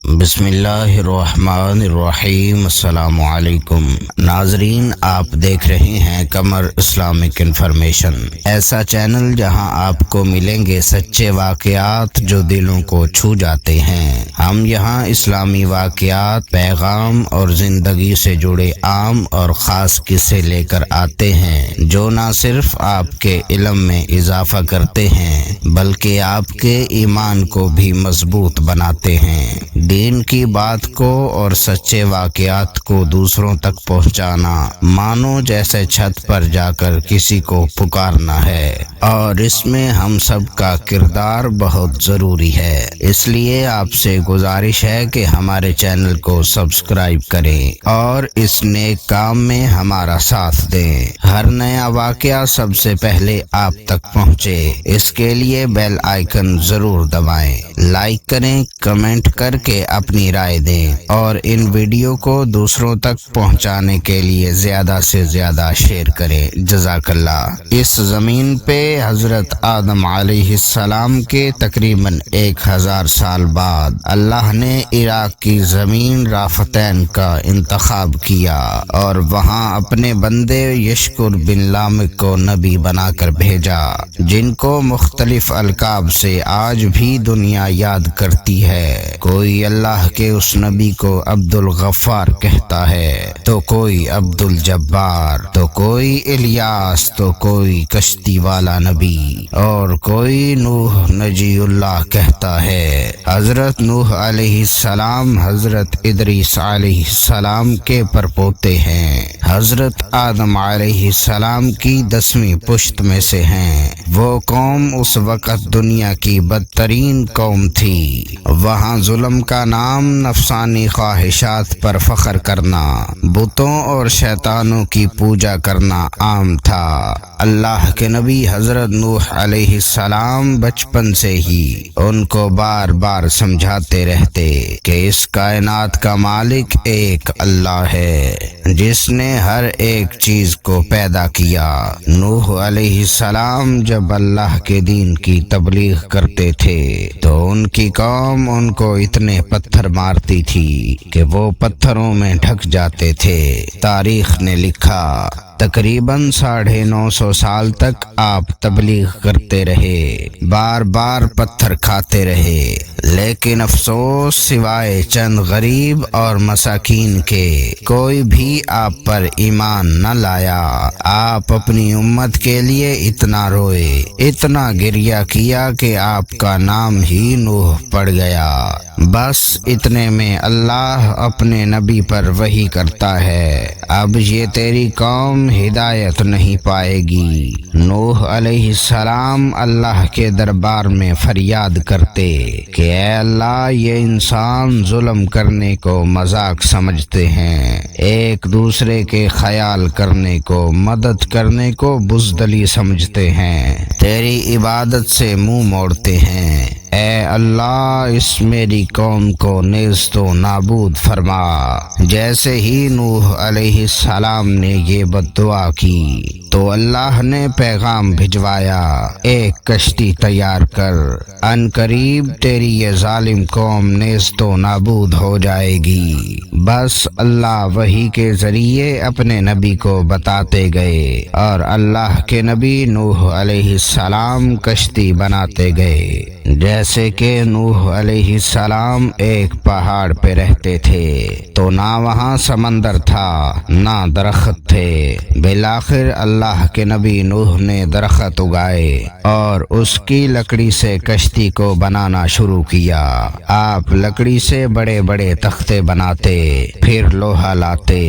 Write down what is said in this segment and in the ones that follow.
بسم اللہ الرحمن الرحیم۔ السلام علیکم ناظرین، آپ دیکھ رہے ہیں قمر اسلامک انفارمیشن، ایسا چینل جہاں آپ کو ملیں گے سچے واقعات جو دلوں کو چھو جاتے ہیں۔ ہم یہاں اسلامی واقعات، پیغام اور زندگی سے جڑے عام اور خاص قصے لے کر آتے ہیں جو نہ صرف آپ کے علم میں اضافہ کرتے ہیں بلکہ آپ کے ایمان کو بھی مضبوط بناتے ہیں۔ دین کی بات کو اور سچے واقعات کو دوسروں تک پہنچانا مانو جیسے چھت پر جا کر کسی کو پکارنا ہے، اور اس میں ہم سب کا کردار بہت ضروری ہے۔ اس لیے آپ سے گزارش ہے کہ ہمارے چینل کو سبسکرائب کریں اور اس نیک کام میں ہمارا ساتھ دیں۔ ہر نیا واقعہ سب سے پہلے آپ تک پہنچے، اس کے لیے بیل آئیکن ضرور دبائیں، لائک کریں، کمنٹ کر کے اپنی رائے دیں اور ان ویڈیو کو دوسروں تک پہنچانے کے لیے زیادہ سے زیادہ شیئر کریں۔ جزاک اللہ۔ اس زمین پہ حضرت آدم علیہ السلام کے تقریباً 1000 سال بعد اللہ نے عراق کی زمین رافتین کا انتخاب کیا اور وہاں اپنے بندے یشکر بن لامک کو نبی بنا کر بھیجا، جن کو مختلف القاب سے آج بھی دنیا یاد کرتی ہے۔ کوئی اللہ کے اس نبی کو عبد الغفار کہتا ہے، تو کوئی عبد الجبار، تو کوئی الیاس، تو کوئی کشتی والا نبی، اور کوئی نوح نجی اللہ کہتا ہے۔ حضرت نوح علیہ السلام حضرت ادریس علیہ السلام کے پرپوتے ہیں۔ حضرت آدم علیہ السلام کی 10ویں پشت میں سے ہیں۔ وہ قوم اس وقت دنیا کی بدترین قوم تھی۔ وہاں ظلم کا نام نفسانی خواہشات پر فخر کرنا، بتوں اور شیطانوں کی پوجا کرنا عام تھا۔ اللہ کے نبی حضرت نوح علیہ السلام بچپن سے ہی ان کو بار بار سمجھاتے رہتے کہ اس کائنات کا مالک ایک اللہ ہے جس نے ہر ایک چیز کو پیدا کیا۔ نوح علیہ السلام جب اللہ کے دین کی تبلیغ کرتے تھے تو ان کی قوم ان کو اتنے پتھر مارتی تھی کہ وہ پتھروں میں ڈھک جاتے تھے۔ تاریخ نے لکھا تقریباً 950 سال تک آپ تبلیغ کرتے رہے، بار بار پتھر کھاتے رہے، لیکن افسوس سوائے چند غریب اور مساکین کے کوئی بھی آپ پر ایمان نہ لایا۔ آپ اپنی امت کے لیے اتنا روئے، اتنا گریہ کیا کہ آپ کا نام ہی نوح پڑ گیا۔ بس اتنے میں اللہ اپنے نبی پر وحی کرتا ہے، اب یہ تیری قوم ہدایت نہیں پائے گی۔ نوح علیہ السلام اللہ کے دربار میں فریاد کرتے کہ اے اللہ، یہ انسان ظلم کرنے کو مذاق سمجھتے ہیں، ایک دوسرے کے خیال کرنے کو، مدد کرنے کو بزدلی سمجھتے ہیں، تیری عبادت سے منہ موڑتے ہیں۔ اے اللہ، اس میری قوم کو نیست و نابود فرما۔ جیسے ہی نوح علیہ السلام نے یہ بد دعا کی تو اللہ نے پیغام بھجوایا، ایک کشتی تیار کر، ان قریب تیری یہ ظالم قوم نیست و نابود ہو جائے گی۔ بس اللہ وحی کے ذریعے اپنے نبی کو بتاتے گئے اور اللہ کے نبی نوح علیہ السلام کشتی بناتے گئے۔ جیسے کہ نوح علیہ السلام ایک پہاڑ پہ رہتے تھے تو نہ وہاں سمندر تھا نہ درخت تھے، بالآخر اللہ کے نبی نوح نے درخت اگائے اور اس کی لکڑی سے کشتی کو بنانا شروع کیا۔ آپ لکڑی سے بڑے بڑے تختے بناتے، پھر لوہا لاتے،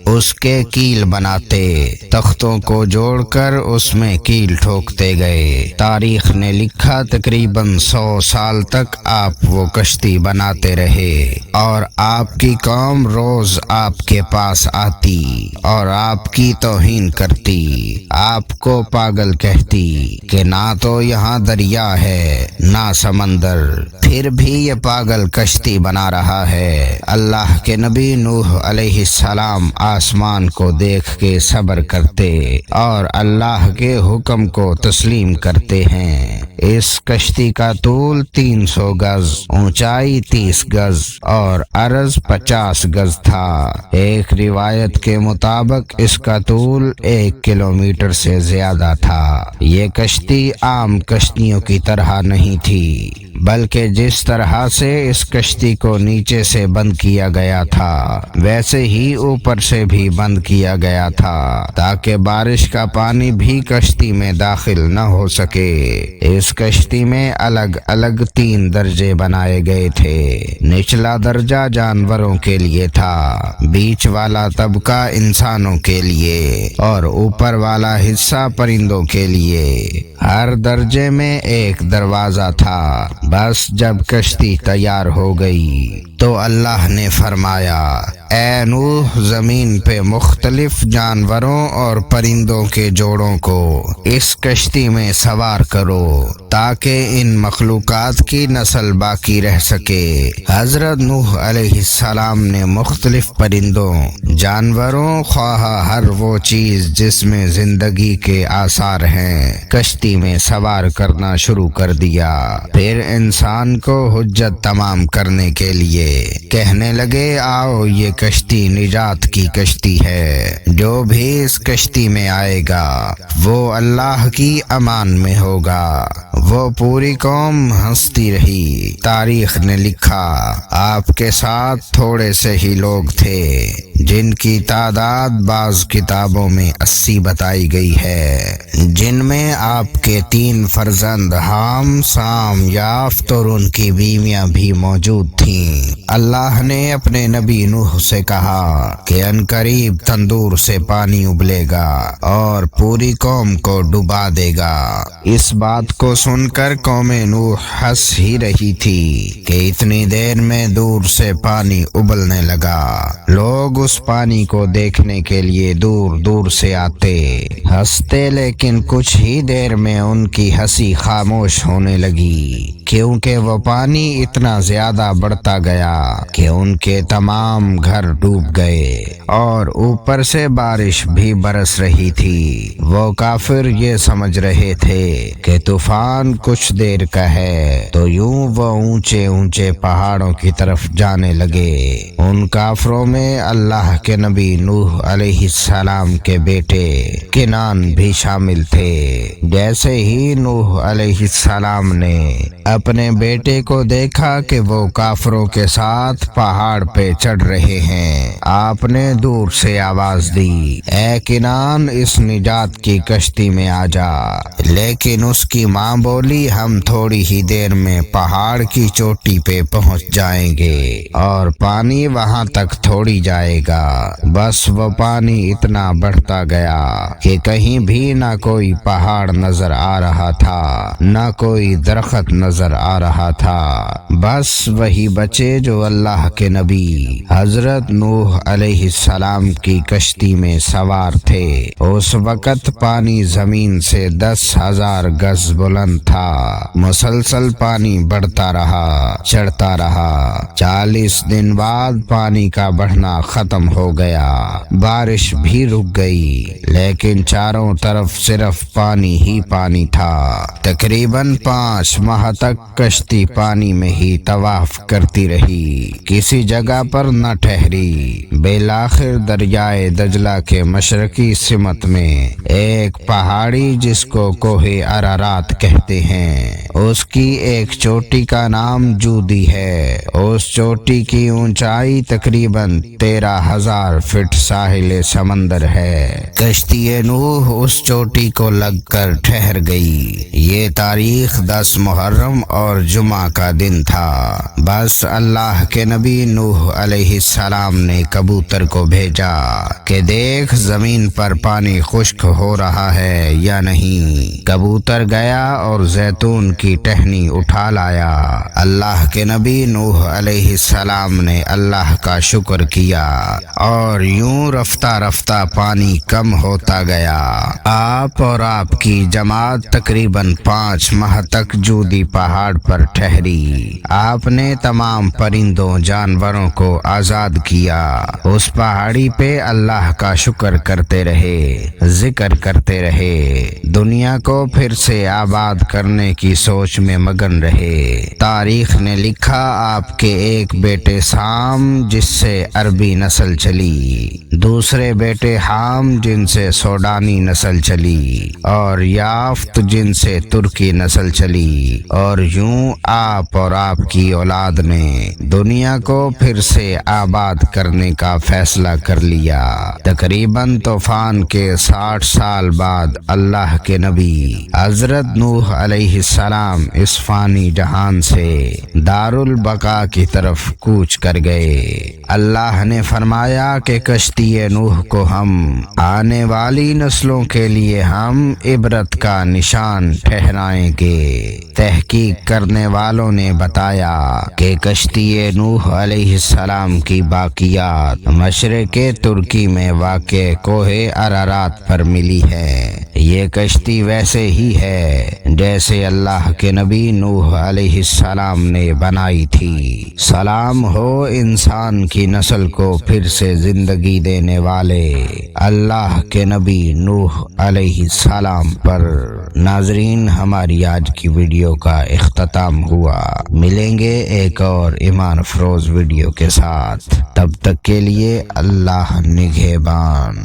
اس کے کیل بناتے، تختوں کو جوڑ کر اس میں کیل ٹھوکتے گئے۔ تاریخ نے لکھا تقریباً 100 سال تک آپ وہ کشتی بناتے رہے اور آپ کی قوم روز آپ کے پاس آتی اور آپ کی توہین کرتی، آپ کو پاگل کہتی کہ نہ تو یہاں دریا ہے نہ سمندر، پھر بھی یہ پاگل کشتی بنا رہا ہے۔ اللہ کے نبی نوح علیہ السلام آسمان کو دیکھ کے صبر کرتے اور اللہ کے حکم کو تسلیم کرتے ہیں۔ اس کشتی کا طول طول 300 گز، اونچائی 30 گز اور عرض 50 گز تھا۔ ایک روایت کے مطابق اس کا طول 1 کلومیٹر سے زیادہ تھا۔ یہ کشتی عام کشتیوں کی طرح نہیں تھی، بلکہ جس طرح سے اس کشتی کو نیچے سے بند کیا گیا تھا ویسے ہی اوپر سے بھی بند کیا گیا تھا، تاکہ بارش کا پانی بھی کشتی میں داخل نہ ہو سکے۔ اس کشتی میں الگ الگ 3 درجے بنائے گئے تھے۔ نچلا درجہ جانوروں کے لیے تھا، بیچ والا طبقہ انسانوں کے لیے اور اوپر والا حصہ پرندوں کے لیے۔ ہر درجے میں ایک دروازہ تھا۔ بس جب کشتی تیار ہو گئی تو اللہ نے فرمایا، اے نوح، زمین پہ مختلف جانوروں اور پرندوں کے جوڑوں کو اس کشتی میں سوار کرو تاکہ ان مخلوقات کی نسل باقی رہ سکے۔ حضرت نوح علیہ السلام نے مختلف پرندوں، جانوروں، خواہ ہر وہ چیز جس میں زندگی کے آثار ہیں، کشتی میں سوار کرنا شروع کر دیا۔ پھر انسان کو حجت تمام کرنے کے لیے کہنے لگے، آؤ یہ کشتی نجات کی کشتی ہے، جو بھی اس کشتی میں آئے گا وہ اللہ کی امان میں ہوگا۔ وہ پوری قوم ہنستی رہی۔ تاریخ نے لکھا، آپ کے ساتھ تھوڑے سے ہی لوگ تھے جن کی تعداد بعض کتابوں میں 80 بتائی گئی ہے، جن میں آپ کے 3 فرزند حام، سام، یافت اور ان کی بیویاں بھی موجود تھیں۔ اللہ نے اپنے نبی نوح سے کہا کہ عنقریب تندور سے پانی ابلے گا اور پوری قوم کو ڈبا دے گا۔ اس بات کو سن کر قوم نوح ہنس ہی رہی تھی کہ اتنی دیر میں دور سے پانی ابلنے لگا۔ لوگ اس پانی کو دیکھنے کے لیے دور دور سے آتے، ہنستے، لیکن کچھ ہی دیر میں ان کی ہنسی خاموش ہونے لگی، کیونکہ وہ پانی اتنا زیادہ بڑھتا گیا کہ ان کے تمام گھر ڈوب گئے اور اوپر سے بارش بھی برس رہی تھی۔ وہ کافر یہ سمجھ رہے تھے کہ طوفان کچھ دیر کا ہے، تو یوں وہ اونچے اونچے پہاڑوں کی طرف جانے لگے۔ ان کافروں میں اللہ کے نبی نوح علیہ السلام کے بیٹے کنعان بھی شامل تھے۔ جیسے ہی نوح علیہ السلام نے اپنے بیٹے کو دیکھا کہ وہ کافروں کے ساتھ پہاڑ پہ چڑھ رہے ہیں، آپ نے دور سے آواز دی، اے کنعان، اس نجات کی کشتی میں آ جا۔ لیکن اس کی ماں بولی، ہم تھوڑی ہی دیر میں پہاڑ کی چوٹی پہ پہنچ جائیں گے اور پانی وہاں تک تھوڑی جائے گا۔ بس وہ پانی اتنا بڑھتا گیا کہ کہیں بھی نہ کوئی پہاڑ نظر آ رہا تھا، نہ کوئی درخت نظر آ رہا تھا، بس وہی بچے جو اللہ کے نبی حضرت نوح علیہ السلام کی کشتی میں سوار تھے۔ اس وقت پانی زمین سے 10,000 گز بلند تھا۔ مسلسل پانی بڑھتا رہا، چڑھتا رہا۔ 40 دن بعد پانی کا بڑھنا ختم ہو گیا، بارش بھی رک گئی، لیکن چاروں طرف صرف پانی ہی پانی تھا۔ تقریباً 5 ماہ تک کشتی پانی میں ہی طواف کرتی رہی، کسی جگہ پر نہ ٹھہری۔ بالآخر دریائے دجلہ کے مشرقی سمت میں ایک پہاڑی جس کو کوہ ارارات کہتے ہیں، اس کی ایک چوٹی کا نام جودی ہے۔ اس چوٹی کی اونچائی تقریباً 13,000 فٹ ساحل سمندر ہے۔ کشتی نوح اس چوٹی کو لگ کر ٹھہر گئی۔ یہ تاریخ 10 محرم اور جمعہ کا دن تھا۔ بس اللہ کے نبی نوح علیہ السلام نے کبوتر کو بھیجا کہ دیکھ زمین پر پانی خشک ہو رہا ہے یا نہیں۔ کبوتر گیا اور زیتون کی ٹہنی اٹھا لایا۔ اللہ کے نبی نوح علیہ السلام نے اللہ کا شکر کیا اور یوں رفتہ رفتہ پانی کم ہوتا گیا۔ آپ اور آپ کی جماعت تقریباً 5 ماہ تک جودی پہاڑ پہاڑ پر ٹھہری۔ آپ نے تمام پرندوں جانوروں کو آزاد کیا۔ اس پہاڑی پہ اللہ کا شکر کرتے رہے، ذکر کرتے رہے، دنیا کو پھر سے آباد کرنے کی سوچ میں مگن رہے۔ تاریخ نے لکھا آپ کے ایک بیٹے سام جس سے عربی نسل چلی، دوسرے بیٹے حام جن سے سوڈانی نسل چلی، اور یافت جن سے ترکی نسل چلی، اور یوں آپ اور آپ کی اولاد نے دنیا کو پھر سے آباد کرنے کا فیصلہ کر لیا۔ تقریباً طوفان کے 60 سال بعد اللہ کے نبی حضرت نوح علیہ السلام اس فانی جہان سے دارالبقا کی طرف کوچ کر گئے۔ اللہ نے فرمایا کہ کشتی نوح کو ہم آنے والی نسلوں کے لیے ہم عبرت کا نشان ٹھہرائیں گے۔ تحقیق کرنے والوں نے بتایا کہ کشتی نوح علیہ السلام کی باقیات مشرق ترکی میں واقع کوہ ارارات پر ملی ہے۔ یہ کشتی ویسے ہی ہے جیسے اللہ کے نبی نوح علیہ السلام نے بنائی تھی۔ سلام ہو انسان کی نسل کو پھر سے زندگی دینے والے اللہ کے نبی نوح علیہ السلام پر۔ ناظرین، ہماری آج کی ویڈیو کا اختتام ہوا۔ ملیں گے ایک اور ایمان افروز ویڈیو کے ساتھ، تب تک کے لیے اللہ نگہبان۔